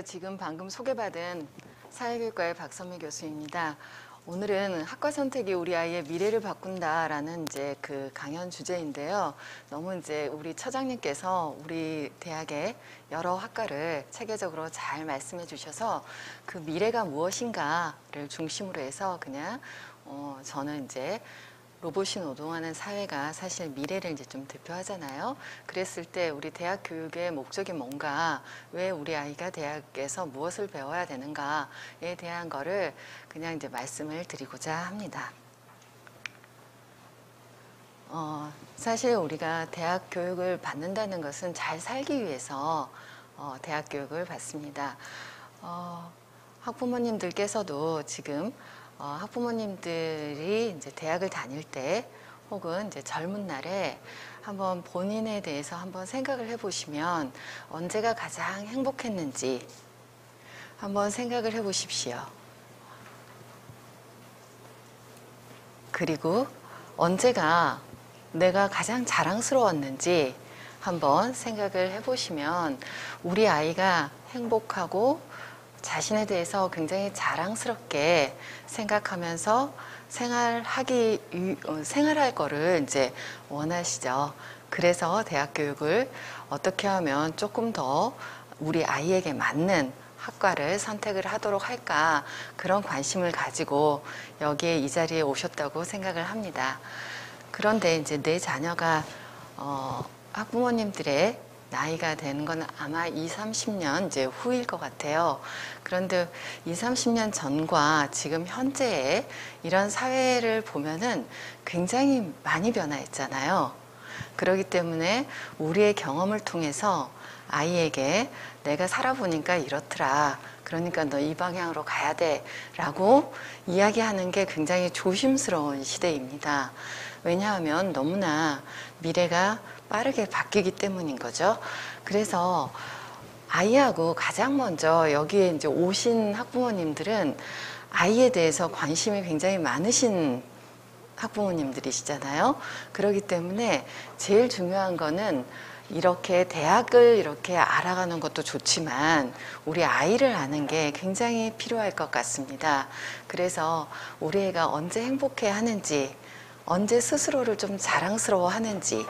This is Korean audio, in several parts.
제가 지금 방금 소개받은 사회교육과의 박선미 교수입니다. 오늘은 학과 선택이 우리 아이의 미래를 바꾼다라는 이제 그 강연 주제인데요. 너무 이제 우리 처장님께서 우리 대학의 여러 학과를 체계적으로 잘 말씀해 주셔서 그 미래가 무엇인가를 중심으로 해서 그냥 저는 이제 로봇이 노동하는 사회가 사실 미래를 이제 좀 대표하잖아요. 그랬을 때 우리 대학 교육의 목적이 뭔가, 왜 우리 아이가 대학에서 무엇을 배워야 되는가에 대한 거를 그냥 이제 말씀을 드리고자 합니다. 사실 우리가 대학 교육을 받는다는 것은 잘 살기 위해서 대학 교육을 받습니다. 학부모님들께서도 지금 학부모님들이 이제 대학을 다닐 때 혹은 이제 젊은 날에 한번 본인에 대해서 한번 생각을 해보시면 언제가 가장 행복했는지 한번 생각을 해보십시오. 그리고 언제가 내가 가장 자랑스러웠는지 한번 생각을 해보시면 우리 아이가 행복하고 자신에 대해서 굉장히 자랑스럽게 생각하면서 생활할 거를 이제 원하시죠. 그래서 대학 교육을 어떻게 하면 조금 더 우리 아이에게 맞는 학과를 선택을 하도록 할까, 그런 관심을 가지고 여기에 이 자리에 오셨다고 생각을 합니다. 그런데 이제 내 자녀가 학부모님들의 나이가 되는 건 아마 20, 30년 이제 후일 것 같아요. 그런데 20, 30년 전과 지금 현재의 이런 사회를 보면은 굉장히 많이 변화했잖아요. 그렇기 때문에 우리의 경험을 통해서 아이에게 내가 살아보니까 이렇더라, 그러니까 너 이 방향으로 가야 돼 라고 이야기하는 게 굉장히 조심스러운 시대입니다. 왜냐하면 너무나 미래가 빠르게 바뀌기 때문인 거죠. 그래서 아이하고 가장 먼저 여기에 이제 오신 학부모님들은 아이에 대해서 관심이 굉장히 많으신 학부모님들이시잖아요. 그렇기 때문에 제일 중요한 거는 이렇게 대학을 이렇게 알아가는 것도 좋지만 우리 아이를 아는 게 굉장히 필요할 것 같습니다. 그래서 우리 애가 언제 행복해 하는지, 언제 스스로를 좀 자랑스러워 하는지,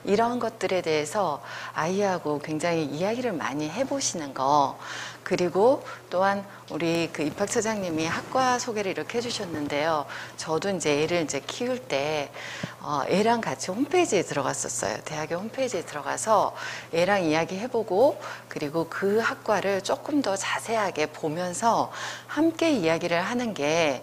이런 것들에 대해서 아이하고 굉장히 이야기를 많이 해보시는 거, 그리고 또한 우리 그 입학처장님이 학과 소개를 이렇게 해주셨는데요. 저도 이제 애를 이제 키울 때 애랑 같이 홈페이지에 들어갔었어요. 대학의 홈페이지에 들어가서 애랑 이야기해보고, 그리고 그 학과를 조금 더 자세하게 보면서 함께 이야기를 하는 게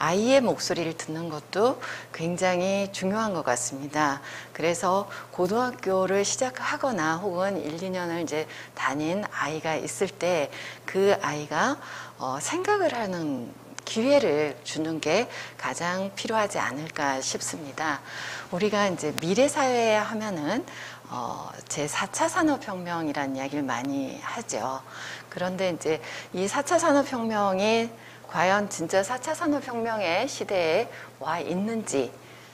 아이의 목소리를 듣는 것도 굉장히 중요한 것 같습니다. 그래서 고등학교를 시작하거나 혹은 1, 2년을 이제 다닌 아이가 있을 때 그 아이가 생각을 하는 기회를 주는 게 가장 필요하지 않을까 싶습니다. 우리가 이제 미래사회 하면은 제4차 산업혁명이라는 이야기를 많이 하죠. 그런데 이제 이 4차 산업혁명이 과연 진짜 4차 산업혁명의 시대에 와 있는지,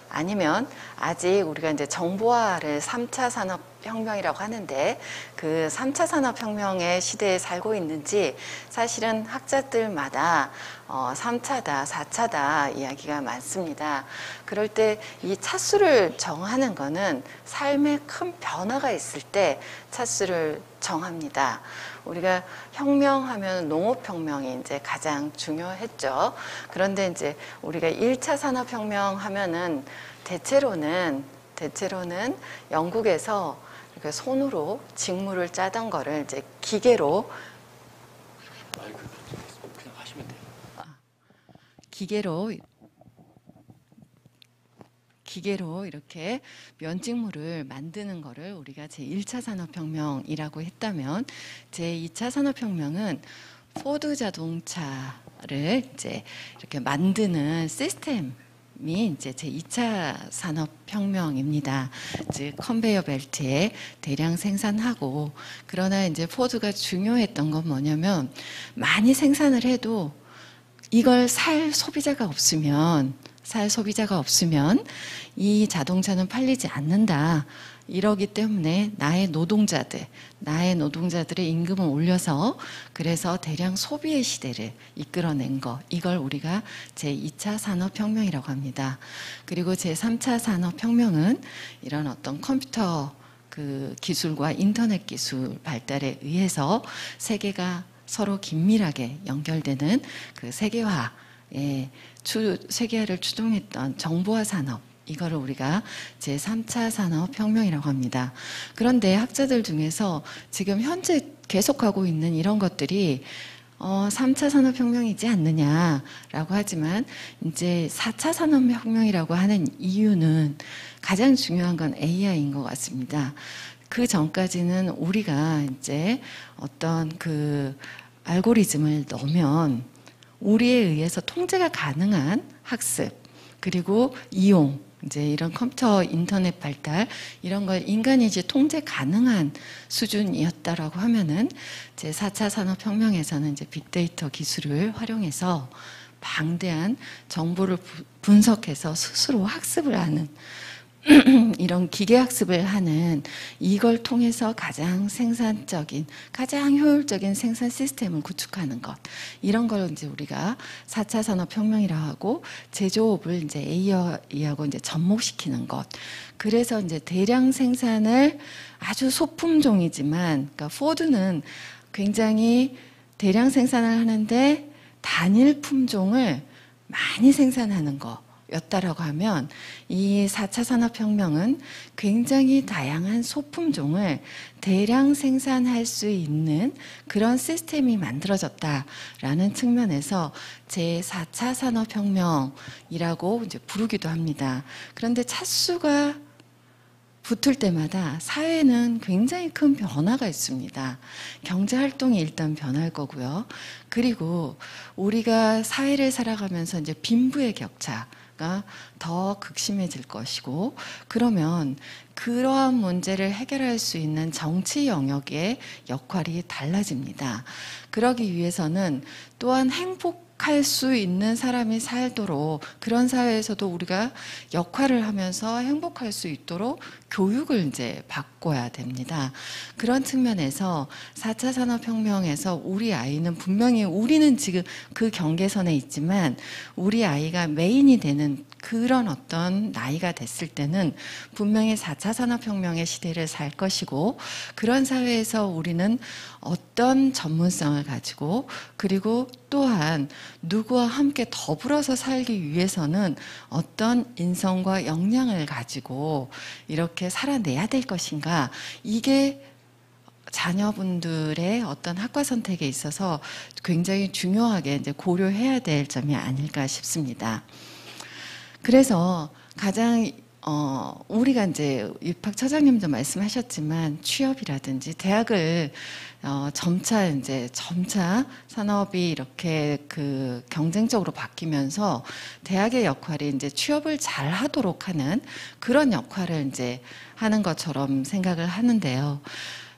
아니면 아직 우리가 이제 정보화를 3차 산업혁명이라고 하는데 그 3차 산업혁명의 시대에 살고 있는지, 사실은 학자들마다 3차다, 4차다 이야기가 많습니다. 그럴 때 이 차수를 정하는 거는 삶에 큰 변화가 있을 때 차수를 정합니다. 우리가 혁명하면 농업혁명이 이제 가장 중요했죠. 그런데 이제 우리가 1차 산업혁명 하면은 대체로는 영국에서 이렇게 손으로 직물을 짜던 거를 이제 기계로 그냥 하시면 돼요. 기계로 이렇게 면직물을 만드는 거를 우리가 제1차 산업혁명이라고 했다면, 제2차 산업혁명은 포드 자동차를 이제 이렇게 만드는 시스템이 이제 제2차 산업혁명입니다. 즉 컨베이어 벨트에 대량 생산하고, 그러나 이제 포드가 중요했던 건 뭐냐면 많이 생산을 해도 이걸 살 소비자가 없으면 살 소비자가 없으면 이 자동차는 팔리지 않는다. 이러기 때문에 나의 노동자들의 임금을 올려서 그래서 대량 소비의 시대를 이끌어낸 거, 이걸 우리가 제2차 산업혁명이라고 합니다. 그리고 제3차 산업혁명은 이런 어떤 컴퓨터 그 기술과 인터넷 기술 발달에 의해서 세계가 서로 긴밀하게 연결되는 그 세계화를 추동했던 정보화 산업, 이거를 우리가 제3차 산업혁명이라고 합니다. 그런데 학자들 중에서 지금 현재 계속하고 있는 이런 것들이 3차 산업혁명이지 않느냐라고 하지만 이제 4차 산업혁명이라고 하는 이유는 가장 중요한 건 AI인 것 같습니다. 그 전까지는 우리가 이제 어떤 그 알고리즘을 넣으면 우리에 의해서 통제가 가능한 학습, 그리고 이용, 이제 이런 컴퓨터, 인터넷 발달, 이런 걸 인간이 이제 통제 가능한 수준이었다라고 하면은 제 4차 산업혁명에서는 이제 빅데이터 기술을 활용해서 방대한 정보를 분석해서 스스로 학습을 하는 이런 기계학습을 하는, 이걸 통해서 가장 생산적인, 가장 효율적인 생산 시스템을 구축하는 것, 이런 걸 이제 우리가 4차 산업혁명이라고 하고, 제조업을 이제 AI하고 이제 접목시키는 것. 그래서 이제 대량 생산을 아주 소품종이지만, 그러니까 포드는 굉장히 대량 생산을 하는데 단일 품종을 많이 생산하는 거 였다라고 하면, 이 4차 산업혁명은 굉장히 다양한 소품종을 대량 생산할 수 있는 그런 시스템이 만들어졌다라는 측면에서 제4차 산업혁명이라고 이제 부르기도 합니다. 그런데 차수가 붙을 때마다 사회는 굉장히 큰 변화가 있습니다. 경제 활동이 일단 변할 거고요. 그리고 우리가 사회를 살아가면서 이제 빈부의 격차가 더 극심해질 것이고, 그러면 그러한 문제를 해결할 수 있는 정치 영역의 역할이 달라집니다. 그러기 위해서는 또한 행복할 수 있는 사람이 살도록, 그런 사회에서도 우리가 역할을 하면서 행복할 수 있도록 교육을 이제 바꿔야 됩니다. 그런 측면에서 4차 산업혁명에서 우리 아이는 분명히, 우리는 지금 그 경계선에 있지만 우리 아이가 메인이 되는 그런 어떤 나이가 됐을 때는 분명히 4차 산업혁명의 시대를 살 것이고, 그런 사회에서 우리는 어떤 전문성을 가지고, 그리고 또한 누구와 함께 더불어서 살기 위해서는 어떤 인성과 역량을 가지고 이렇게 살아내야 될 것인가, 이게 자녀분들의 어떤 학과 선택에 있어서 굉장히 중요하게 이제 고려해야 될 점이 아닐까 싶습니다. 그래서 가장 우리가 이제 입학 처장님도 말씀하셨지만 취업이라든지 대학을 점차 산업이 이렇게 그 경쟁적으로 바뀌면서 대학의 역할이 이제 취업을 잘 하도록 하는 그런 역할을 이제 하는 것처럼 생각을 하는데요.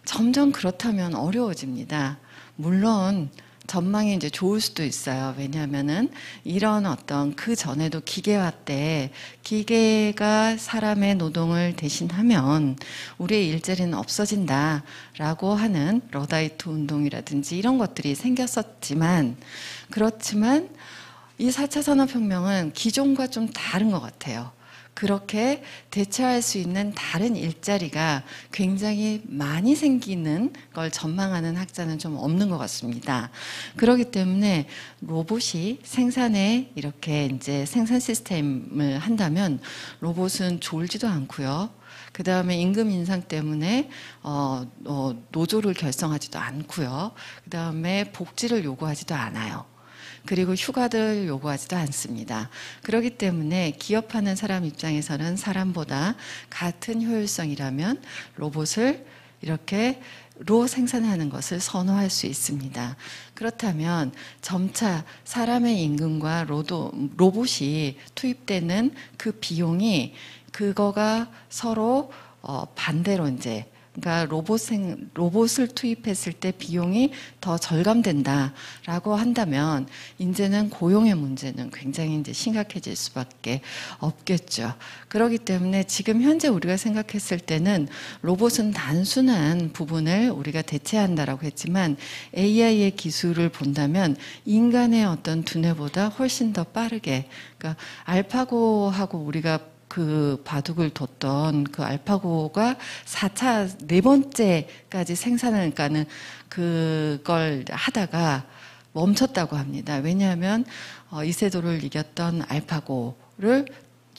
점점 그렇다면 어려워집니다. 물론 전망이 이제 좋을 수도 있어요. 왜냐하면은 이런 어떤 그 전에도 기계화 때 기계가 사람의 노동을 대신하면 우리의 일자리는 없어진다라고 하는 러다이트 운동이라든지 이런 것들이 생겼었지만, 그렇지만 이 4차 산업혁명은 기존과 좀 다른 것 같아요. 그렇게 대체할 수 있는 다른 일자리가 굉장히 많이 생기는 걸 전망하는 학자는 좀 없는 것 같습니다. 그렇기 때문에 로봇이 생산에 이렇게 이제 생산 시스템을 한다면 로봇은 졸지도 않고요. 그 다음에 임금 인상 때문에 노조를 결성하지도 않고요. 그 다음에 복지를 요구하지도 않아요. 그리고 휴가들 요구하지도 않습니다. 그렇기 때문에 기업하는 사람 입장에서는 사람보다 같은 효율성이라면 로봇을 이렇게 생산하는 것을 선호할 수 있습니다. 그렇다면 점차 사람의 임금과 로봇이 투입되는 그 비용이, 그거가 서로 반대로 이제 그러니까 로봇을 투입했을 때 비용이 더 절감된다라고 한다면 이제는 고용의 문제는 굉장히 이제 심각해질 수밖에 없겠죠. 그렇기 때문에 지금 현재 우리가 생각했을 때는 로봇은 단순한 부분을 우리가 대체한다라고 했지만 AI의 기술을 본다면 인간의 어떤 두뇌보다 훨씬 더 빠르게, 그러니까 알파고하고 우리가 그 바둑을 뒀던 그 알파고가 4차, 네 번째까지 생산을, 그러니까는 그걸 하다가 멈췄다고 합니다. 왜냐하면 이세돌을 이겼던 알파고를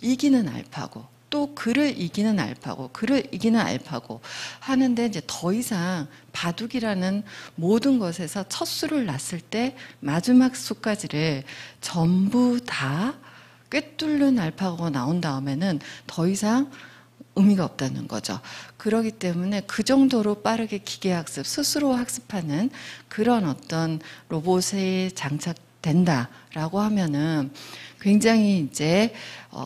이기는 알파고, 또 그를 이기는 알파고, 그를 이기는 알파고 하는데 이제 더 이상 바둑이라는 모든 것에서 첫 수를 놨을 때 마지막 수까지를 전부 다 꿰뚫는 알파고가 나온 다음에는 더 이상 의미가 없다는 거죠. 그렇기 때문에 그 정도로 빠르게 기계학습, 스스로 학습하는 그런 어떤 로봇에 장착된다라고 하면은 굉장히 이제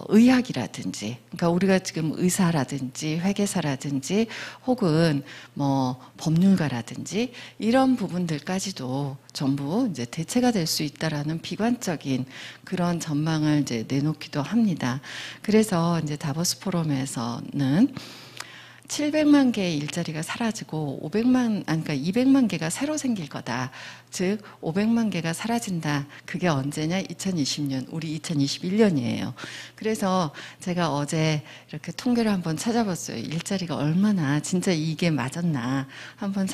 의학이라든지, 그러니까 우리가 지금 의사라든지 회계사라든지 혹은 뭐 법률가라든지 이런 부분들까지도 전부 이제 대체가 될 수 있다라는 비관적인 그런 전망을 이제 내놓기도 합니다. 그래서 이제 다보스 포럼에서는 700만 개의 일자리가 사라지고 200만 개가 새로 생길 거다. 즉 500만 개가 사라진다. 그게 언제냐? 2020년, 우리 2021년이에요. 그래서 제가 어제 이렇게 통계를 한번 찾아봤어요. 일자리가 얼마나 진짜 이게 맞았나 한번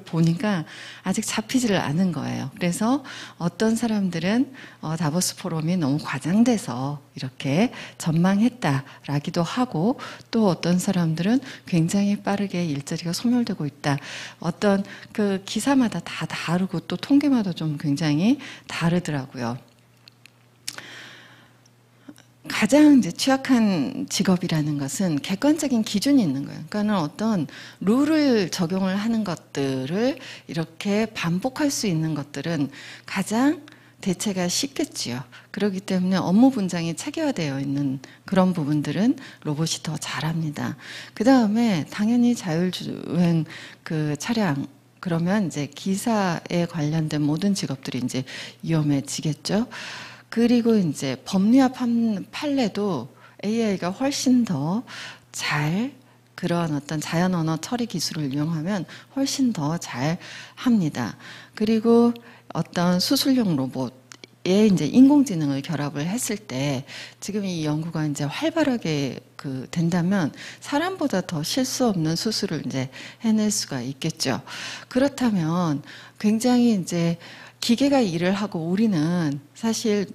보니까 아직 잡히지를 않은 거예요. 그래서 어떤 사람들은 다보스 포럼이 너무 과장돼서 이렇게 전망했다라기도 하고, 또 어떤 사람들은 굉장히 빠르게 일자리가 소멸되고 있다. 어떤 그 기사마다 다 다르고 또 통계마다 좀 굉장히 다르더라고요. 가장 이제 취약한 직업이라는 것은 객관적인 기준이 있는 거예요. 그러니까는 어떤 룰을 적용을 하는 것들을 이렇게 반복할 수 있는 것들은 가장 대체가 쉽겠지요. 그렇기 때문에 업무 분장이 체계화되어 있는 그런 부분들은 로봇이 더 잘합니다. 그 다음에 당연히 자율주행 그 차량, 그러면 이제 기사에 관련된 모든 직업들이 이제 위험해지겠죠. 그리고 이제 법리화 판례도 AI가 훨씬 더 잘 그런 어떤 자연 언어 처리 기술을 이용하면 훨씬 더 잘 합니다. 그리고 어떤 수술용 로봇에 이제 인공지능을 결합을 했을 때 지금 이 연구가 이제 활발하게 된다면 사람보다 더 실수 없는 수술을 이제 해낼 수가 있겠죠. 그렇다면 굉장히 이제 기계가 일을 하고 우리는 사실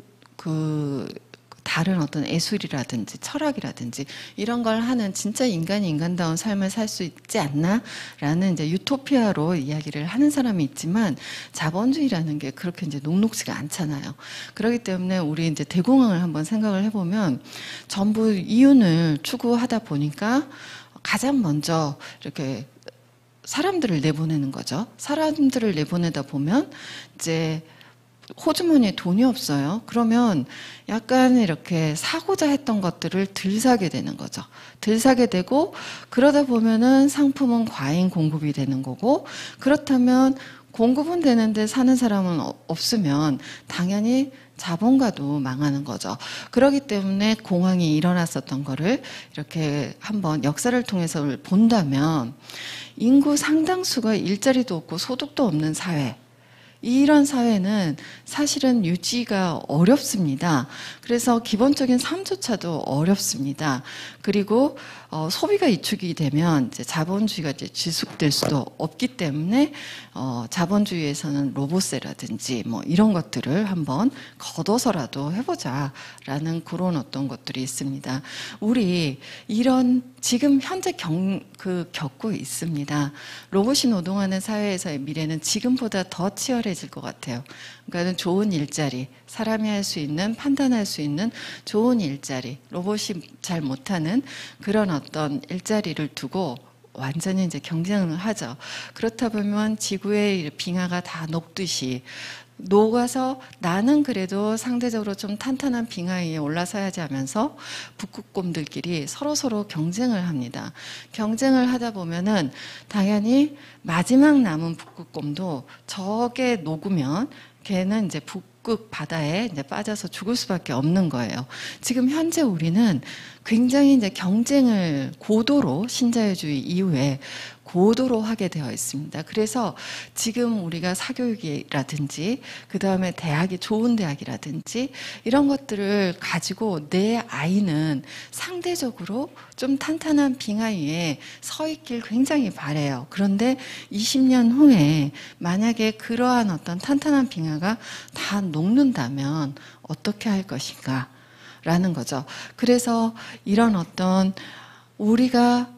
다른 어떤 예술이라든지 철학이라든지 이런 걸 하는 진짜 인간이 인간다운 삶을 살 수 있지 않나라는 이제 유토피아로 이야기를 하는 사람이 있지만 자본주의라는 게 그렇게 이제 녹록지가 않잖아요. 그렇기 때문에 우리 이제 대공황을 한번 생각을 해보면 전부 이윤을 추구하다 보니까 가장 먼저 이렇게 사람들을 내보내는 거죠. 사람들을 내보내다 보면 이제 호주머니에 돈이 없어요. 그러면 약간 이렇게 사고자 했던 것들을 덜 사게 되는 거죠. 덜 사게 되고 그러다 보면은 상품은 과잉 공급이 되는 거고, 그렇다면 공급은 되는데 사는 사람은 없으면 당연히 자본가도 망하는 거죠. 그렇기 때문에 공황이 일어났었던 거를 이렇게 한번 역사를 통해서 본다면 인구 상당수가 일자리도 없고 소득도 없는 사회, 이런 사회는 사실은 유지가 어렵습니다. 그래서 기본적인 삶조차도 어렵습니다. 그리고 소비가 위축이 되면 이제 자본주의가 이제 지속될 수도 없기 때문에 자본주의에서는 로봇세라든지 뭐 이런 것들을 한번 걷어서라도 해보자라는 그런 어떤 것들이 있습니다. 우리 이런 지금 현재 겪고 있습니다. 로봇이 노동하는 사회에서의 미래는 지금보다 더 치열해질 것 같아요. 그러니까 좋은 일자리, 사람이 할 수 있는, 판단할 수 있는 좋은 일자리, 로봇이 잘 못하는 그런 어떤 일자리를 두고 완전히 이제 경쟁을 하죠. 그렇다 보면 지구의 빙하가 다 녹듯이 녹아서 나는 그래도 상대적으로 좀 탄탄한 빙하 위에 올라서야지 하면서 북극곰들끼리 서로서로 경쟁을 합니다. 경쟁을 하다 보면은 당연히 마지막 남은 북극곰도 저게 녹으면 걔는 이제 북극 바다에 이제 빠져서 죽을 수밖에 없는 거예요. 지금 현재 우리는 굉장히 이제 경쟁을 고도로 신자유주의 이후에 고도로 하게 되어 있습니다. 그래서 지금 우리가 사교육이라든지 그 다음에 대학이 좋은 대학이라든지 이런 것들을 가지고 내 아이는 상대적으로 좀 탄탄한 빙하 위에 서 있길 굉장히 바래요. 그런데 20년 후에 만약에 그러한 어떤 탄탄한 빙하가 다 녹는다면 어떻게 할 것인가 라는 거죠. 그래서 이런 어떤 우리가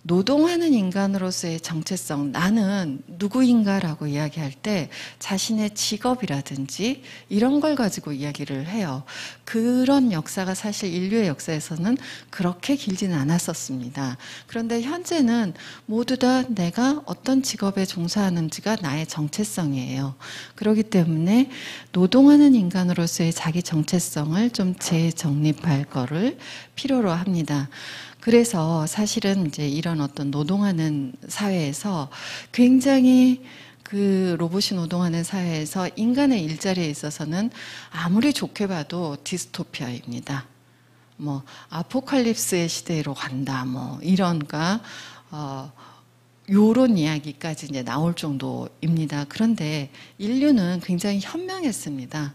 노동하는 인간으로서의 정체성, 나는 누구인가라고 이야기할 때 자신의 직업이라든지 이런 걸 가지고 이야기를 해요. 그런 역사가 사실 인류의 역사에서는 그렇게 길지는 않았었습니다. 그런데 현재는 모두 다 내가 어떤 직업에 종사하는지가 나의 정체성이에요. 그렇기 때문에 노동하는 인간으로서의 자기 정체성을 좀 재정립할 거를 필요로 합니다. 그래서 사실은 이제 이런 어떤 노동하는 사회에서 굉장히 그 로봇이 노동하는 사회에서 인간의 일자리에 있어서는 아무리 좋게 봐도 디스토피아입니다. 뭐 아포칼립스의 시대로 간다, 뭐 이런가 요런 이야기까지 이제 나올 정도입니다. 그런데 인류는 굉장히 현명했습니다.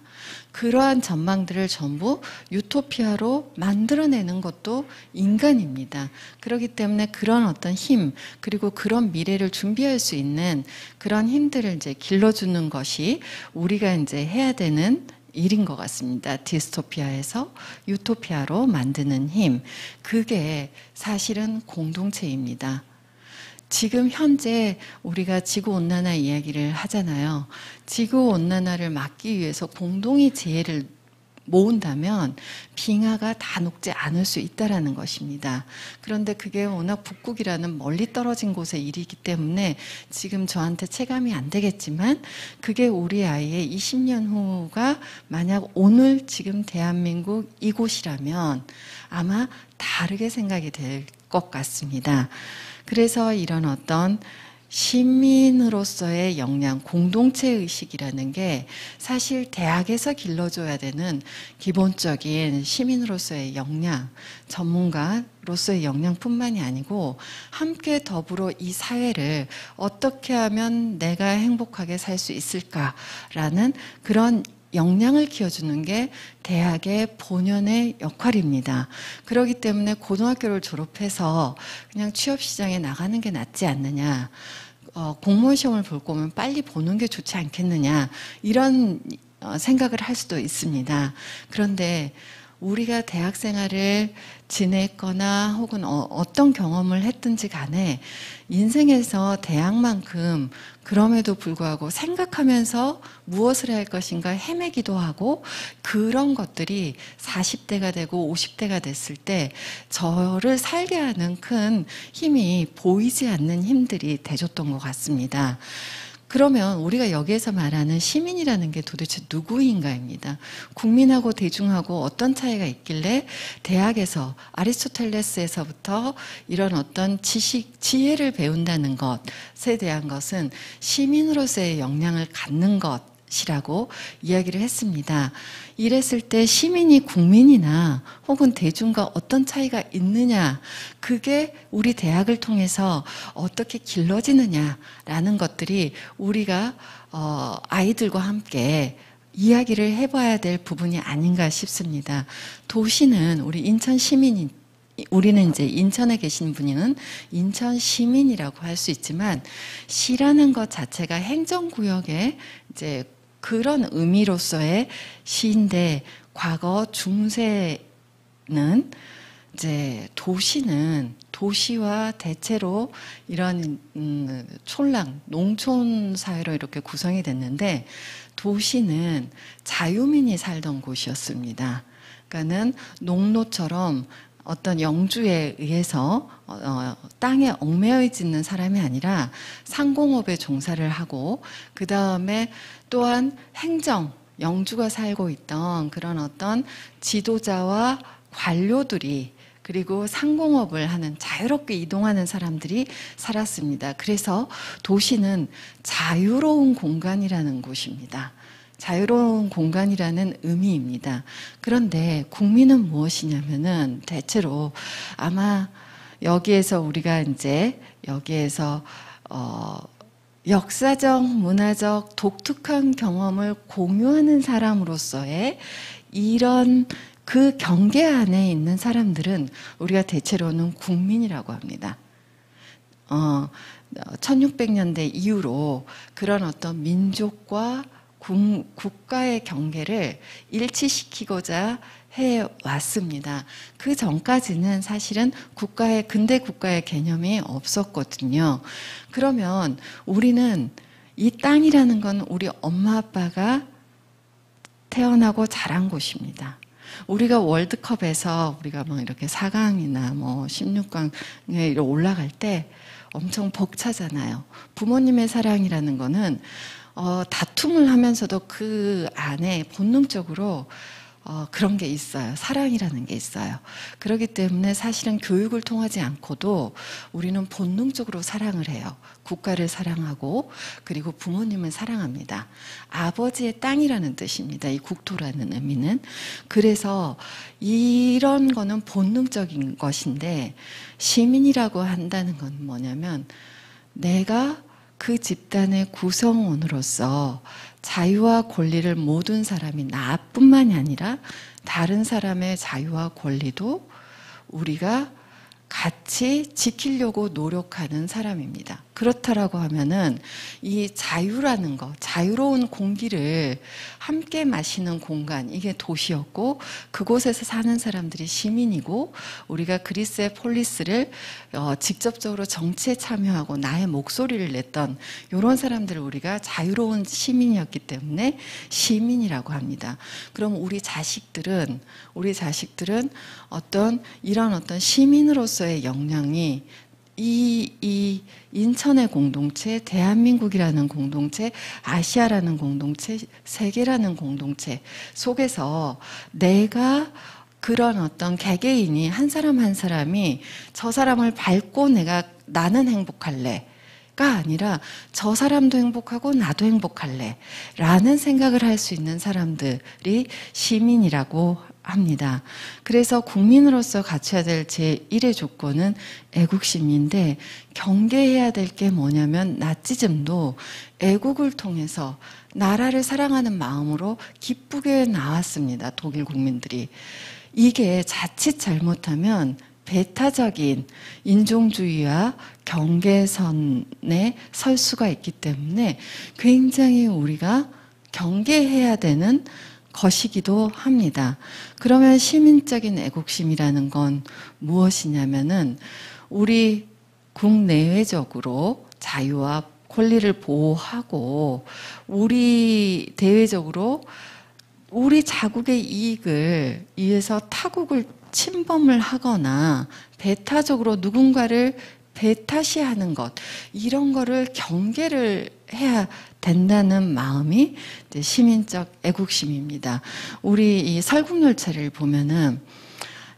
그러한 전망들을 전부 유토피아로 만들어내는 것도 인간입니다. 그렇기 때문에 그런 어떤 힘, 그리고 그런 미래를 준비할 수 있는 그런 힘들을 이제 길러주는 것이 우리가 이제 해야 되는 일인 것 같습니다. 디스토피아에서 유토피아로 만드는 힘. 그게 사실은 공동체입니다. 지금 현재 우리가 지구온난화 이야기를 하잖아요. 지구온난화를 막기 위해서 공동의 지혜를 모은다면 빙하가 다 녹지 않을 수 있다는 것입니다. 그런데 그게 워낙 북극이라는 멀리 떨어진 곳의 일이기 때문에 지금 저한테 체감이 안 되겠지만 그게 우리 아이의 20년 후가 만약 오늘 지금 대한민국 이곳이라면 아마 다르게 생각이 될 것 같습니다. 그래서 이런 어떤 시민으로서의 역량, 공동체 의식이라는 게 사실 대학에서 길러줘야 되는 기본적인 시민으로서의 역량, 전문가로서의 역량뿐만이 아니고 함께 더불어 이 사회를 어떻게 하면 내가 행복하게 살 수 있을까라는 그런 역량을 키워주는 게 대학의 본연의 역할입니다. 그렇기 때문에 고등학교를 졸업해서 그냥 취업시장에 나가는 게 낫지 않느냐, 공무원 시험을 볼 거면 빨리 보는 게 좋지 않겠느냐, 이런 생각을 할 수도 있습니다. 그런데 우리가 대학 생활을 지냈거나 혹은 어떤 경험을 했든지 간에 인생에서 대학만큼 그럼에도 불구하고 생각하면서 무엇을 해야 할 것인가 헤매기도 하고 그런 것들이 40대가 되고 50대가 됐을 때 저를 살게 하는 큰 힘이 보이지 않는 힘들이 돼줬던 것 같습니다. 그러면 우리가 여기에서 말하는 시민이라는 게 도대체 누구인가입니다. 국민하고 대중하고 어떤 차이가 있길래 대학에서 아리스토텔레스에서부터 이런 어떤 지식, 지혜를 배운다는 것에 대한 것은 시민으로서의 역량을 갖는 것이라고 이야기를 했습니다. 이랬을 때 시민이 국민이나 혹은 대중과 어떤 차이가 있느냐, 그게 우리 대학을 통해서 어떻게 길러지느냐라는 것들이 우리가 아이들과 함께 이야기를 해봐야 될 부분이 아닌가 싶습니다. 도시는 우리 인천 시민이 우리는 이제 인천에 계신 분은 인천 시민이라고 할 수 있지만 시라는 것 자체가 행정구역에 이제 그런 의미로서의 시인데 과거 중세는 이제 도시와 대체로 이런 촌랑, 농촌 사회로 이렇게 구성이 됐는데 도시는 자유민이 살던 곳이었습니다. 그러니까는 농노처럼 어떤 영주에 의해서 땅에 얽매여 있는 사람이 아니라 상공업에 종사를 하고 그 다음에 또한 행정, 영주가 살고 있던 그런 어떤 지도자와 관료들이 그리고 상공업을 하는 자유롭게 이동하는 사람들이 살았습니다. 그래서 도시는 자유로운 공간이라는 곳입니다. 자유로운 공간이라는 의미입니다. 그런데 국민은 무엇이냐면은 대체로 아마 여기에서 우리가 이제 여기에서 역사적, 문화적 독특한 경험을 공유하는 사람으로서의 이런 그 경계 안에 있는 사람들은 우리가 대체로는 국민이라고 합니다. 1600년대 이후로 그런 어떤 민족과 국가의 경계를 일치시키고자 해왔습니다. 그 전까지는 사실은 근대 국가의 개념이 없었거든요. 그러면 우리는 이 땅이라는 건 우리 엄마 아빠가 태어나고 자란 곳입니다. 우리가 월드컵에서 우리가 뭐 이렇게 4강이나 뭐 16강에 올라갈 때 엄청 벅차잖아요. 부모님의 사랑이라는 거는 다툼을 하면서도 그 안에 본능적으로 그런 게 있어요. 사랑이라는 게 있어요. 그렇기 때문에 사실은 교육을 통하지 않고도 우리는 본능적으로 사랑을 해요. 국가를 사랑하고 그리고 부모님을 사랑합니다. 아버지의 땅이라는 뜻입니다. 이 국토라는 의미는. 그래서 이런 거는 본능적인 것인데 시민이라고 한다는 건 뭐냐면 내가 그 집단의 구성원으로서 자유와 권리를 모든 사람이 나뿐만이 아니라 다른 사람의 자유와 권리도 우리가 같이 지키려고 노력하는 사람입니다. 그렇다라고 하면은 이 자유라는 거, 자유로운 공기를 함께 마시는 공간, 이게 도시였고 그곳에서 사는 사람들이 시민이고 우리가 그리스의 폴리스를 직접적으로 정치에 참여하고 나의 목소리를 냈던 이런 사람들을 우리가 자유로운 시민이었기 때문에 시민이라고 합니다. 그럼 우리 자식들은 이런 어떤 시민으로서의 역량이 이 인천의 공동체, 대한민국이라는 공동체, 아시아라는 공동체, 세계라는 공동체 속에서 내가 그런 어떤 개개인이 한 사람 한 사람이 저 사람을 밟고 나는 행복할래 가 아니라 저 사람도 행복하고 나도 행복할래 라는 생각을 할 수 있는 사람들이 시민이라고 합니다. 그래서 국민으로서 갖춰야 될 제1의 조건은 애국심인데 경계해야 될 게 뭐냐면 나치즘도 애국을 통해서 나라를 사랑하는 마음으로 기쁘게 나왔습니다. 독일 국민들이. 이게 자칫 잘못하면 배타적인 인종주의와 경계선에 설 수가 있기 때문에 굉장히 우리가 경계해야 되는 것이기도 합니다. 그러면 시민적인 애국심이라는 건 무엇이냐면은 우리 국내외적으로 자유와 권리를 보호하고 우리 대외적으로 우리 자국의 이익을 위해서 타국을 침범을 하거나 배타적으로 누군가를 배타시하는 것, 이런 거를 경계를 해야 된다는 마음이 시민적 애국심입니다. 우리 이 설국열차를 보면은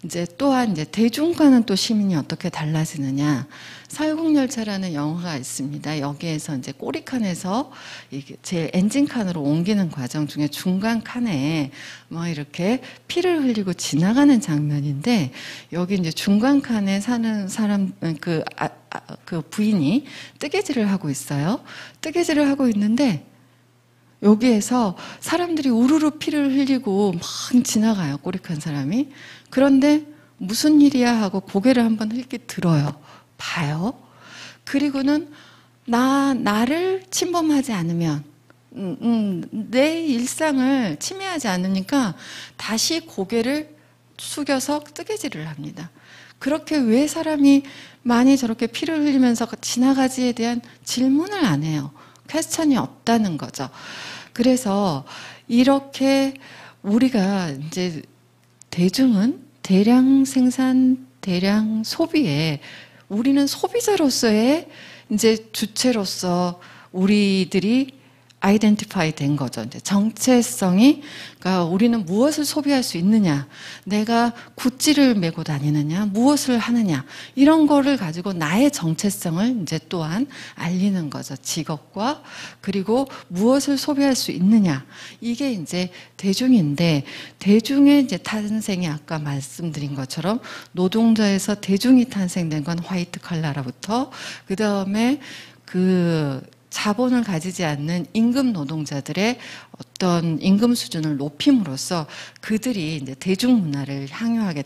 이제 또한 이제 대중과는 또 시민이 어떻게 달라지느냐. 설국열차라는 영화가 있습니다. 여기에서 이제 꼬리칸에서 제 엔진칸으로 옮기는 과정 중에 중간 칸에 뭐 이렇게 피를 흘리고 지나가는 장면인데 여기 이제 중간 칸에 사는 사람 그 부인이 뜨개질을 하고 있어요. 뜨개질을 하고 있는데 여기에서 사람들이 우르르 피를 흘리고 막 지나가요. 꼬리칸 사람이. 그런데 무슨 일이야 하고 고개를 한번 흘끗 들어요. 봐요. 그리고는 나를 침범하지 않으면 내 일상을 침해하지 않으니까 다시 고개를 숙여서 뜨개질을 합니다. 그렇게 왜 사람이 많이 저렇게 피를 흘리면서 지나가지에 대한 질문을 안 해요. 퀘스천이 없다는 거죠. 그래서 이렇게 우리가 이제 대중은 대량 생산, 대량 소비에 우리는 소비자로서의 이제 주체로서 우리들이 아이덴티파이 된 거죠. 이제 정체성이, 그러니까 우리는 무엇을 소비할 수 있느냐, 내가 구찌를 메고 다니느냐, 무엇을 하느냐, 이런 거를 가지고 나의 정체성을 이제 또한 알리는 거죠. 직업과, 그리고 무엇을 소비할 수 있느냐. 이게 이제 대중인데, 대중의 이제 탄생이 아까 말씀드린 것처럼 노동자에서 대중이 탄생된 건 화이트 칼라로부터, 그 다음에 자본을 가지지 않는 임금 노동자들의 어떤 임금 수준을 높임으로써 그들이 이제 대중문화를 향유하게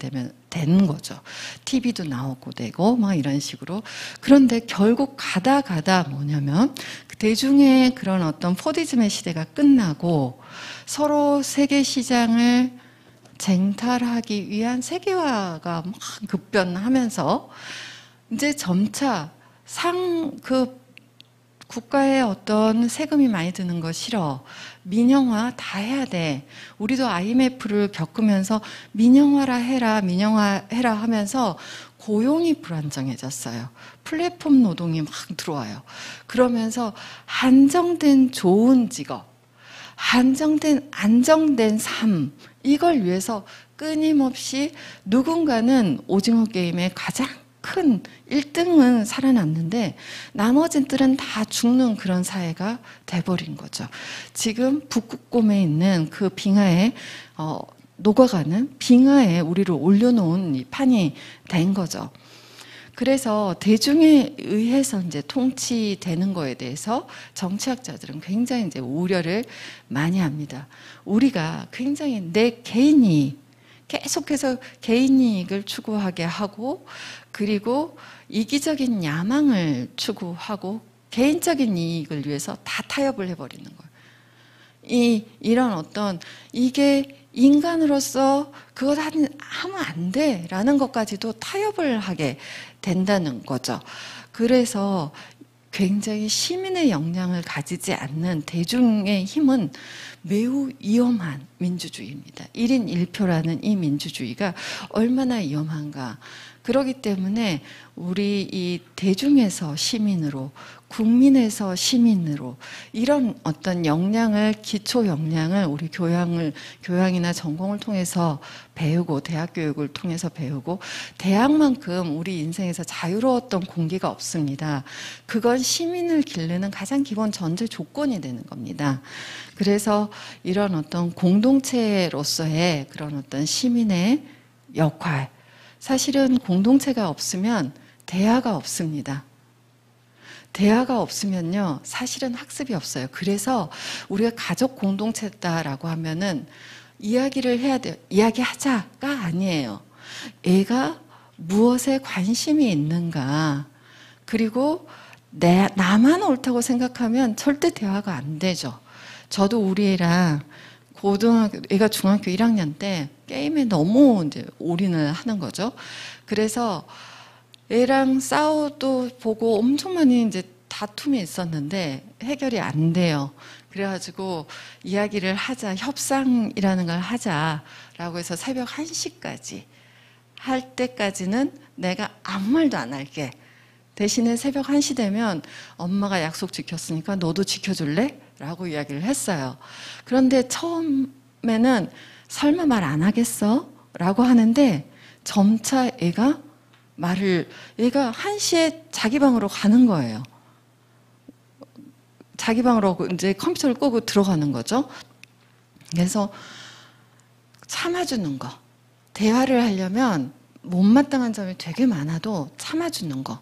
되는 거죠. TV도 나오고 되고 막 이런 식으로. 그런데 결국 가다 뭐냐면 대중의 그런 어떤 포디즘의 시대가 끝나고 서로 세계 시장을 쟁탈하기 위한 세계화가 막 급변하면서 이제 점차 국가에 어떤 세금이 많이 드는 거 싫어. 민영화 다 해야 돼. 우리도 IMF를 겪으면서 민영화라 해라, 민영화해라 하면서 고용이 불안정해졌어요. 플랫폼 노동이 막 들어와요. 그러면서 한정된 좋은 직업, 안정된 삶, 이걸 위해서 끊임없이 누군가는 오징어 게임의 가장 큰 1등은 살아남는데 나머지들은 다 죽는 그런 사회가 돼버린 거죠. 지금 북극곰에 있는 그 빙하에 녹아가는 빙하에 우리를 올려놓은 이 판이 된 거죠. 그래서 대중에 의해서 이제 통치되는 거에 대해서 정치학자들은 굉장히 이제 우려를 많이 합니다. 우리가 굉장히 내 개인이 계속해서 개인 이익을 추구하게 하고, 그리고 이기적인 야망을 추구하고 개인적인 이익을 위해서 다 타협을 해버리는 거예요. 이런 어떤, 이게 인간으로서 그것 하면 안 돼라는 것까지도 타협을 하게 된다는 거죠. 그래서 굉장히 시민의 역량을 가지지 않는 대중의 힘은 매우 위험한 민주주의입니다. 1인 1표라는 이 민주주의가 얼마나 위험한가. 그렇기 때문에 우리 이 대중에서 시민으로, 국민에서 시민으로 이런 어떤 역량을, 기초 역량을 우리 교양이나 전공을 통해서 배우고, 대학 교육을 통해서 배우고, 대학만큼 우리 인생에서 자유로웠던 공기가 없습니다. 그건 시민을 기르는 가장 기본 전제 조건이 되는 겁니다. 그래서 이런 어떤 공동체로서의 그런 어떤 시민의 역할, 사실은 공동체가 없으면 대화가 없습니다. 대화가 없으면요, 사실은 학습이 없어요. 그래서 우리가 가족 공동체다라고 하면은 이야기를 해야 돼요. 이야기하자가 아니에요. 애가 무엇에 관심이 있는가, 그리고 나만 옳다고 생각하면 절대 대화가 안 되죠. 저도 우리 애랑 애가 중학교 1학년 때 게임에 너무 이제 올인을 하는 거죠. 그래서 애랑 싸워도 보고 엄청 많이 이제 다툼이 있었는데 해결이 안 돼요. 그래가지고 이야기를 하자, 협상이라는 걸 하자라고 해서 새벽 1시까지 할 때까지는 내가 아무 말도 안 할게. 대신에 새벽 1시 되면 엄마가 약속 지켰으니까 너도 지켜줄래? 라고 이야기를 했어요. 그런데 처음에는 설마 말 안 하겠어? 라고 하는데 점차 애가 1시에 자기 방으로 가는 거예요. 자기 방으로 이제 컴퓨터를 끄고 들어가는 거죠. 그래서 참아주는 거. 대화를 하려면 못마땅한 점이 되게 많아도 참아주는 거.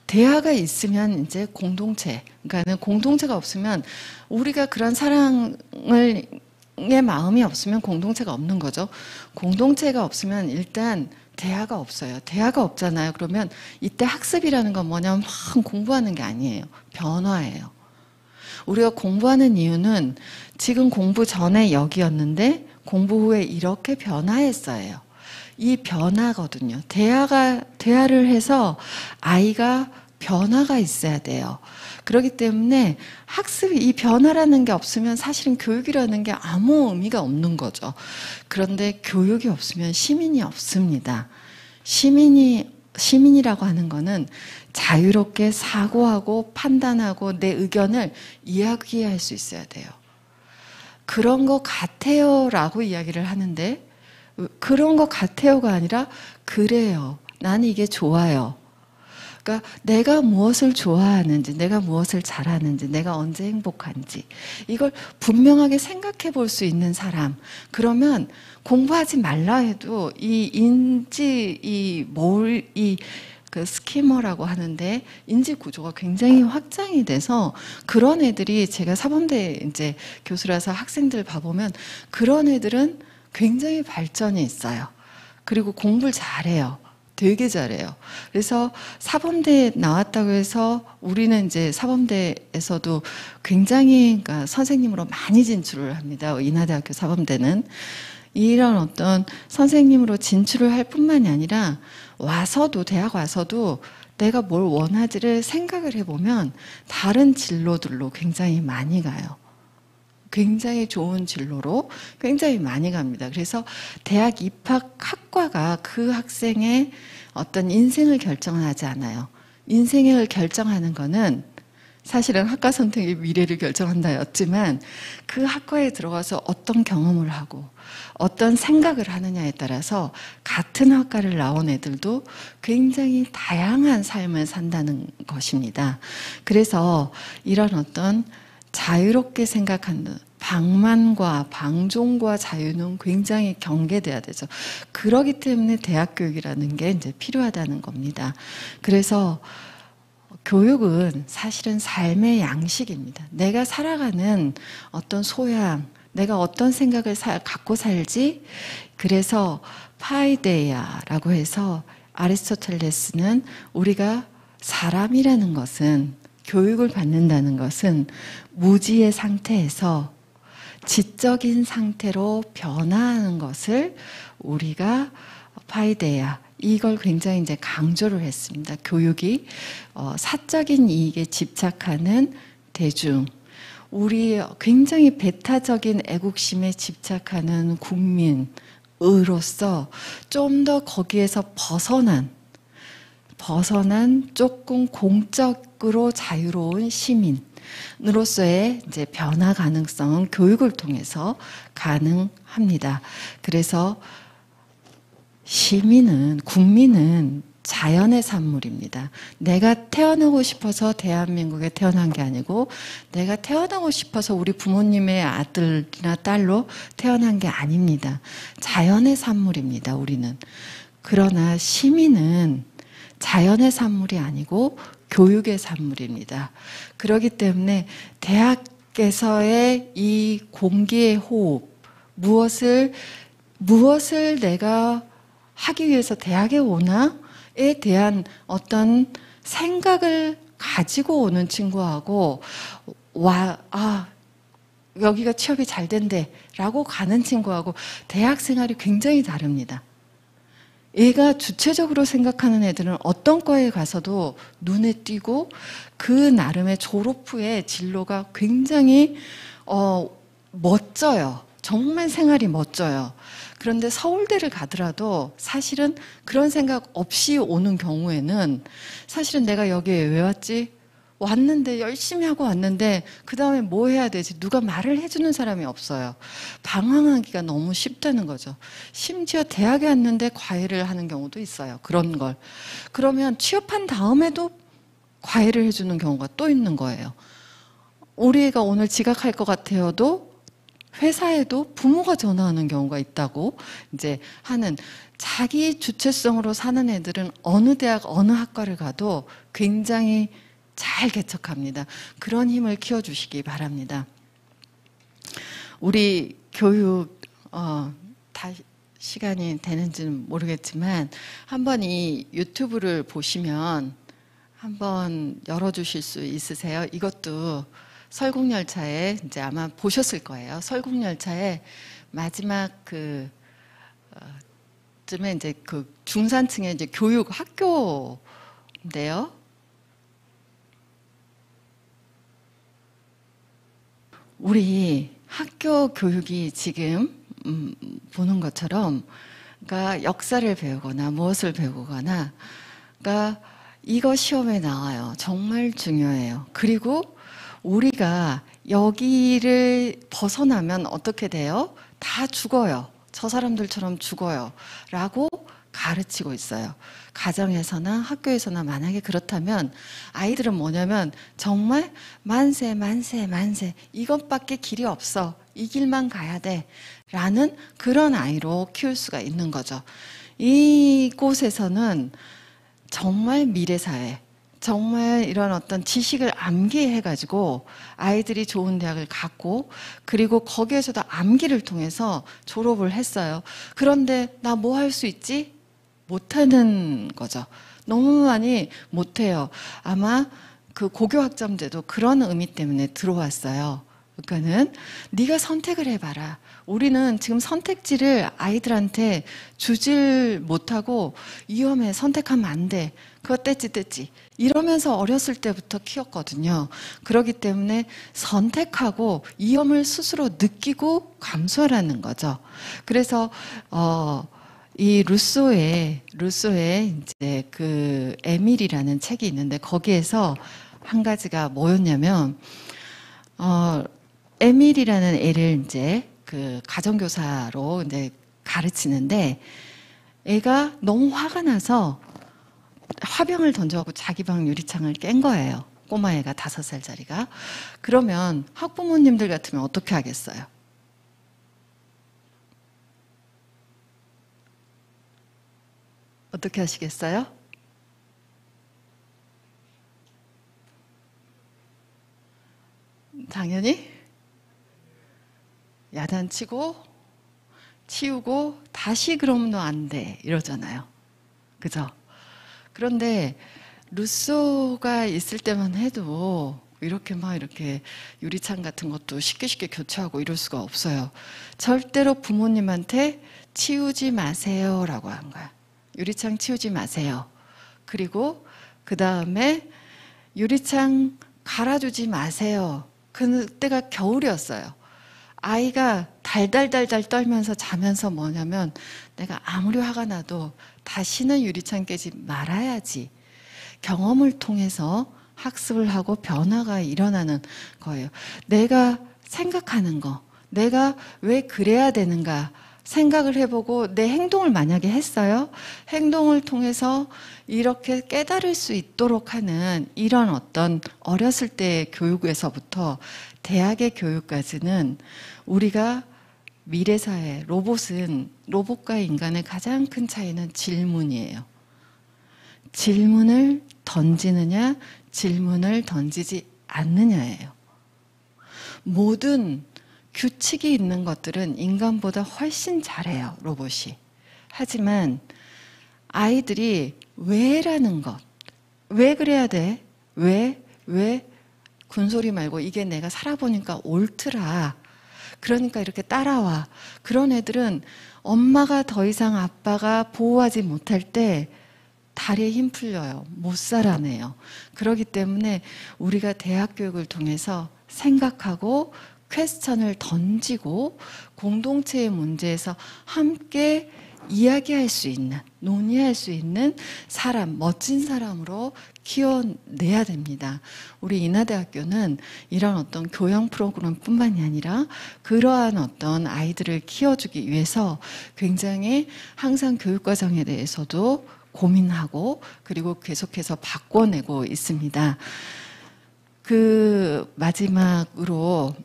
대화가 있으면 이제 공동체, 그러니까 공동체가 없으면 우리가 그런 사랑의 마음이 없으면 공동체가 없는 거죠. 공동체가 없으면 일단 대화가 없어요. 대화가 없잖아요. 그러면 이때 학습이라는 건 뭐냐면 막 공부하는 게 아니에요. 변화예요. 우리가 공부하는 이유는 지금 공부 전에 여기였는데 공부 후에 이렇게 변화했어요. 이 변화거든요. 대화를 해서 아이가 변화가 있어야 돼요. 그렇기 때문에 학습이 이 변화라는 게 없으면 사실은 교육이라는 게 아무 의미가 없는 거죠. 그런데 교육이 없으면 시민이 없습니다. 시민이라고 하는 거는 자유롭게 사고하고 판단하고 내 의견을 이야기할 수 있어야 돼요. 그런 것 같아요 라고 이야기를 하는데 그런 것 같아요가 아니라 그래요. 나는 이게 좋아요. 그러니까 내가 무엇을 좋아하는지, 내가 무엇을 잘하는지, 내가 언제 행복한지 이걸 분명하게 생각해 볼 수 있는 사람. 그러면 공부하지 말라 해도 그 스키머라고 하는데 인지 구조가 굉장히 확장이 돼서 그런 애들이 제가 사범대 이제 교수라서 학생들 봐보면 그런 애들은 굉장히 발전이 있어요. 그리고 공부를 잘해요. 되게 잘해요. 그래서 사범대에 나왔다고 해서 우리는 이제 사범대에서도 굉장히 그러니까 선생님으로 많이 진출을 합니다. 인하대학교 사범대는. 이런 어떤 선생님으로 진출을 할 뿐만이 아니라 대학 와서도 내가 뭘 원하지를 생각을 해보면 다른 진로들로 굉장히 많이 가요. 굉장히 좋은 진로로 굉장히 많이 갑니다. 그래서 대학 입학 학과가 그 학생의 어떤 인생을 결정하지 않아요. 인생을 결정하는 거는 사실은 학과 선택의 미래를 결정한다였지만 그 학과에 들어가서 어떤 경험을 하고 어떤 생각을 하느냐에 따라서 같은 학과를 나온 애들도 굉장히 다양한 삶을 산다는 것입니다. 그래서 이런 어떤 자유롭게 생각하는 방만과 방종과 자유는 굉장히 경계돼야 되죠. 그러기 때문에 대학 교육이라는 게 이제 필요하다는 겁니다. 그래서 교육은 사실은 삶의 양식입니다. 내가 살아가는 어떤 소양, 내가 어떤 생각을 갖고 살지? 그래서 파이데이아라고 해서 아리스토텔레스는 우리가 사람이라는 것은 교육을 받는다는 것은 무지의 상태에서 지적인 상태로 변화하는 것을 우리가 파이데야 이걸 굉장히 이제 강조를 했습니다. 교육이 사적인 이익에 집착하는 대중, 우리 굉장히 배타적인 애국심에 집착하는 국민으로서 좀 더 거기에서 벗어난 조금 공적으로 자유로운 시민으로서의 이제 변화 가능성은 교육을 통해서 가능합니다. 그래서 국민은 자연의 산물입니다. 내가 태어나고 싶어서 대한민국에 태어난 게 아니고 내가 태어나고 싶어서 우리 부모님의 아들이나 딸로 태어난 게 아닙니다. 자연의 산물입니다. 우리는. 그러나 시민은 자연의 산물이 아니고 교육의 산물입니다. 그렇기 때문에 대학에서의 이 공기의 호흡, 무엇을 내가 하기 위해서 대학에 오나에 대한 어떤 생각을 가지고 오는 친구하고 여기가 취업이 잘 된대 라고 가는 친구하고 대학 생활이 굉장히 다릅니다. 얘가 주체적으로 생각하는 애들은 어떤 과에 가서도 눈에 띄고 그 나름의 졸업 후에 진로가 굉장히 멋져요. 정말 생활이 멋져요. 그런데 서울대를 가더라도 사실은 그런 생각 없이 오는 경우에는 사실은 내가 여기에 왜 왔지? 왔는데 열심히 하고 왔는데 그 다음에 뭐 해야 되지? 누가 말을 해주는 사람이 없어요. 방황하기가 너무 쉽다는 거죠. 심지어 대학에 왔는데 과외를 하는 경우도 있어요. 그런 걸. 그러면 취업한 다음에도 과외를 해주는 경우가 또 있는 거예요. 우리 애가 오늘 지각할 것 같아요도 회사에도 부모가 전화하는 경우가 있다고 이제 하는 자기 주체성으로 사는 애들은 어느 대학, 어느 학과를 가도 굉장히 잘 개척합니다. 그런 힘을 키워주시기 바랍니다. 우리 교육, 다 시간이 되는지는 모르겠지만 한번 이 유튜브를 보시면 한번 열어주실 수 있으세요? 이것도 설국열차에 이제 아마 보셨을 거예요. 설국열차에 마지막 쯤에 이제 그 중산층의 이제 교육 학교인데요. 우리 학교 교육이 지금 보는 것처럼 그러니까 역사를 배우거나 무엇을 배우거나 그러니까 이거 시험에 나와요. 정말 중요해요. 그리고 우리가 여기를 벗어나면 어떻게 돼요? 다 죽어요. 저 사람들처럼 죽어요. 라고 가르치고 있어요. 가정에서나 학교에서나 만약에 그렇다면 아이들은 뭐냐면 정말 만세 만세 만세 이것밖에 길이 없어. 이 길만 가야 돼. 라는 그런 아이로 키울 수가 있는 거죠. 이곳에서는 정말 미래사회, 정말 이런 어떤 지식을 암기해가지고 아이들이 좋은 대학을 갔고 그리고 거기에서도 암기를 통해서 졸업을 했어요. 그런데 나 뭐 할 수 있지? 못하는 거죠. 너무 많이 못해요. 아마 그 고교학점제도 그런 의미 때문에 들어왔어요. 그러니까는 네가 선택을 해봐라. 우리는 지금 선택지를 아이들한테 주질 못하고 위험해 선택하면 안 돼. 그거 떼찌 이러면서 어렸을 때부터 키웠거든요. 그렇기 때문에 선택하고 위험을 스스로 느끼고 감수하라는 거죠. 그래서 이 루소의 이제 그 에밀이라는 책이 있는데 거기에서 한 가지가 뭐였냐면 에밀이라는 애를 이제 그 가정교사로 이제 가르치는데 애가 너무 화가 나서 화병을 던져갖고 자기 방 유리창을 깬 거예요. 꼬마애가 5살짜리가. 그러면 학부모님들 같으면 어떻게 하겠어요? 어떻게 하시겠어요? 당연히 야단치고 치우고 다시 그러면 안 돼 이러잖아요. 그죠? 그런데 루소가 있을 때만 해도 이렇게 막 이렇게 유리창 같은 것도 쉽게 교체하고 이럴 수가 없어요. 절대로 부모님한테 치우지 마세요라고 한 거야. 유리창 치우지 마세요. 그리고 그 다음에 유리창 갈아주지 마세요. 그때가 겨울이었어요. 아이가 달달달달 떨면서 자면서 뭐냐면 내가 아무리 화가 나도 다시는 유리창 깨지 말아야지. 경험을 통해서 학습을 하고 변화가 일어나는 거예요. 내가 생각하는 거, 내가 왜 그래야 되는가 생각을 해보고 내 행동을 만약에 했어요. 행동을 통해서 이렇게 깨달을 수 있도록 하는 이런 어떤 어렸을 때의 교육에서부터 대학의 교육까지는 우리가 미래사회, 로봇과 인간의 가장 큰 차이는 질문이에요. 질문을 던지느냐, 질문을 던지지 않느냐예요. 모든 규칙이 있는 것들은 인간보다 훨씬 잘해요, 로봇이. 하지만 아이들이 왜라는 것, 왜 그래야 돼? 왜 군소리 말고 이게 내가 살아보니까 옳더라. 그러니까 이렇게 따라와. 그런 애들은 엄마가 더 이상 아빠가 보호하지 못할 때 다리에 힘 풀려요. 못 살아내요. 그렇기 때문에 우리가 대학 교육을 통해서 생각하고 퀘스천을 던지고 공동체의 문제에서 함께 이야기할 수 있는, 논의할 수 있는 사람, 멋진 사람으로 키워내야 됩니다. 우리 인하대학교는 이런 어떤 교양 프로그램뿐만이 아니라 그러한 어떤 아이들을 키워주기 위해서 굉장히 항상 교육과정에 대해서도 고민하고 그리고 계속해서 바꿔내고 있습니다. 그 마지막으로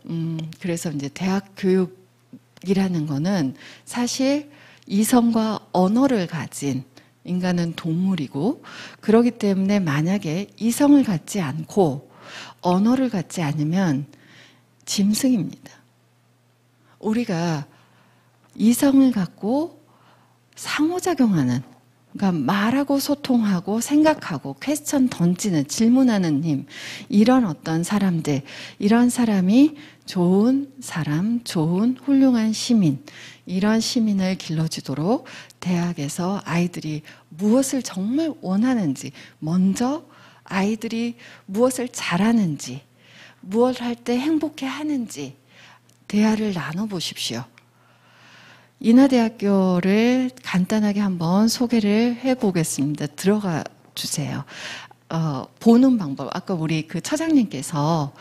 그래서 이제 대학 교육이라는 거는 사실 이성과 언어를 가진 인간은 동물이고 그렇기 때문에 만약에 이성을 갖지 않고 언어를 갖지 않으면 짐승입니다. 우리가 이성을 갖고 상호작용하는 그러니까 말하고 소통하고 생각하고 퀘스천 던지는 질문하는 힘 이런 어떤 사람들 이런 사람이 좋은 사람 좋은 훌륭한 시민 이런 시민을 길러주도록 대학에서 아이들이 무엇을 정말 원하는지 먼저 아이들이 무엇을 잘하는지 무엇을 할 때 행복해 하는지 대화를 나눠보십시오. 인하대학교를 간단하게 한번 소개를 해보겠습니다. 들어가 주세요. 보는 방법, 아까 우리 그 처장님께서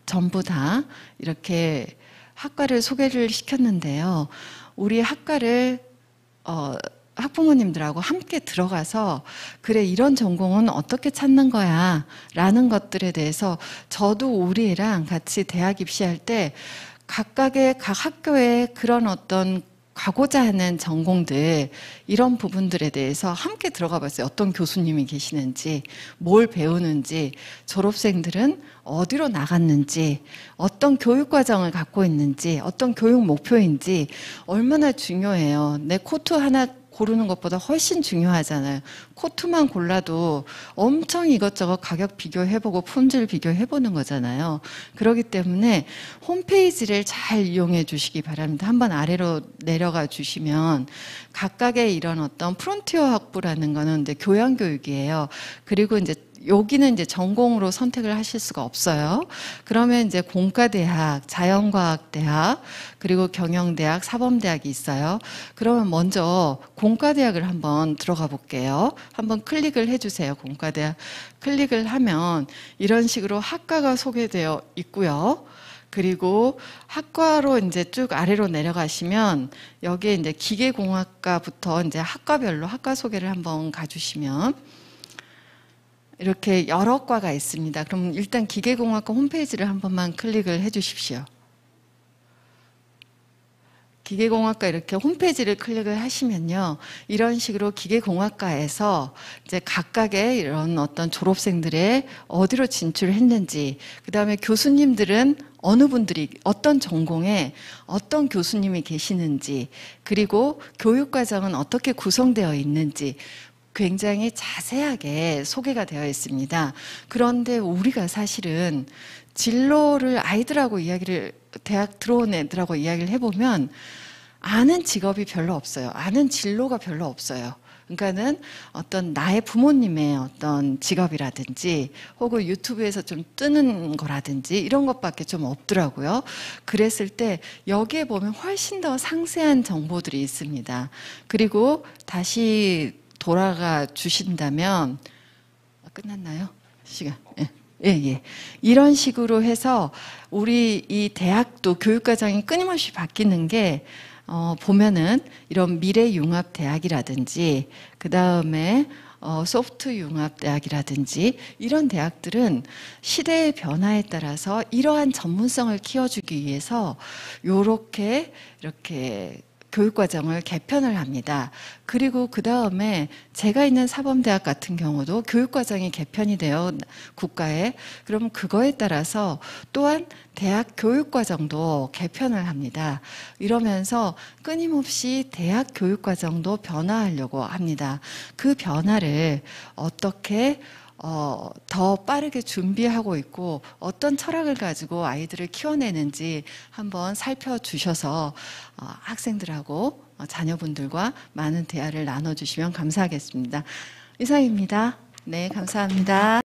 전부 다 이렇게 학과를 소개를 시켰는데요. 우리 학과를 학부모님들하고 함께 들어가서 그래 이런 전공은 어떻게 찾는 거야 라는 것들에 대해서 저도 우리 애랑 같이 대학 입시할 때 각각의 각 학교에 그런 어떤 가고자 하는 전공들 이런 부분들에 대해서 함께 들어가 봤어요. 어떤 교수님이 계시는지, 뭘 배우는지, 졸업생들은 어디로 나갔는지, 어떤 교육 과정을 갖고 있는지, 어떤 교육 목표인지 얼마나 중요해요. 내 코트 하나 고르는 것보다 훨씬 중요하잖아요. 코트만 골라도 엄청 이것저것 가격 비교해보고 품질 비교해보는 거잖아요. 그렇기 때문에 홈페이지를 잘 이용해 주시기 바랍니다. 한번 아래로 내려가 주시면 각각의 이런 어떤 프론티어 학부라는 거는 이제 교양교육이에요. 그리고 이제 여기는 이제 전공으로 선택을 하실 수가 없어요. 그러면 이제 공과대학, 자연과학대학, 그리고 경영대학, 사범대학이 있어요. 그러면 먼저 공과대학을 한번 들어가 볼게요. 한번 클릭을 해주세요. 공과대학 클릭을 하면 이런 식으로 학과가 소개되어 있고요. 그리고 학과로 이제 쭉 아래로 내려가시면 여기에 이제 기계공학과부터 이제 학과별로 학과 소개를 한번 가주시면 이렇게 여러 과가 있습니다. 그럼 일단 기계공학과 홈페이지를 한 번만 클릭을 해 주십시오. 기계공학과 이렇게 홈페이지를 클릭을 하시면요. 이런 식으로 기계공학과에서 이제 각각의 이런 어떤 졸업생들의 어디로 진출했는지, 그 다음에 교수님들은 어느 분들이 어떤 전공에 어떤 교수님이 계시는지, 그리고 교육과정은 어떻게 구성되어 있는지, 굉장히 자세하게 소개가 되어 있습니다. 그런데 우리가 사실은 진로를 아이들하고 이야기를, 대학 들어온 애들하고 이야기를 해보면 아는 직업이 별로 없어요. 아는 진로가 별로 없어요. 그러니까는 어떤 나의 부모님의 어떤 직업이라든지 혹은 유튜브에서 좀 뜨는 거라든지 이런 것밖에 좀 없더라고요. 그랬을 때 여기에 보면 훨씬 더 상세한 정보들이 있습니다. 그리고 다시 돌아가 주신다면 끝났나요? 시간. 예. 이런 식으로 해서 우리 이 대학도 교육과정이 끊임없이 바뀌는 게 보면은 이런 미래융합대학이라든지 그 다음에 소프트융합대학이라든지 이런 대학들은 시대의 변화에 따라서 이러한 전문성을 키워주기 위해서 이렇게 교육과정을 개편을 합니다. 그리고 그 다음에 제가 있는 사범대학 같은 경우도 교육과정이 개편이 돼요. 국가에. 그럼 그거에 따라서 또한 대학 교육과정도 개편을 합니다. 이러면서 끊임없이 대학 교육과정도 변화하려고 합니다. 그 변화를 어떻게 더 빠르게 준비하고 있고 어떤 철학을 가지고 아이들을 키워내는지 한번 살펴주셔서 학생들하고 자녀분들과 많은 대화를 나눠주시면 감사하겠습니다. 이상입니다. 네, 감사합니다.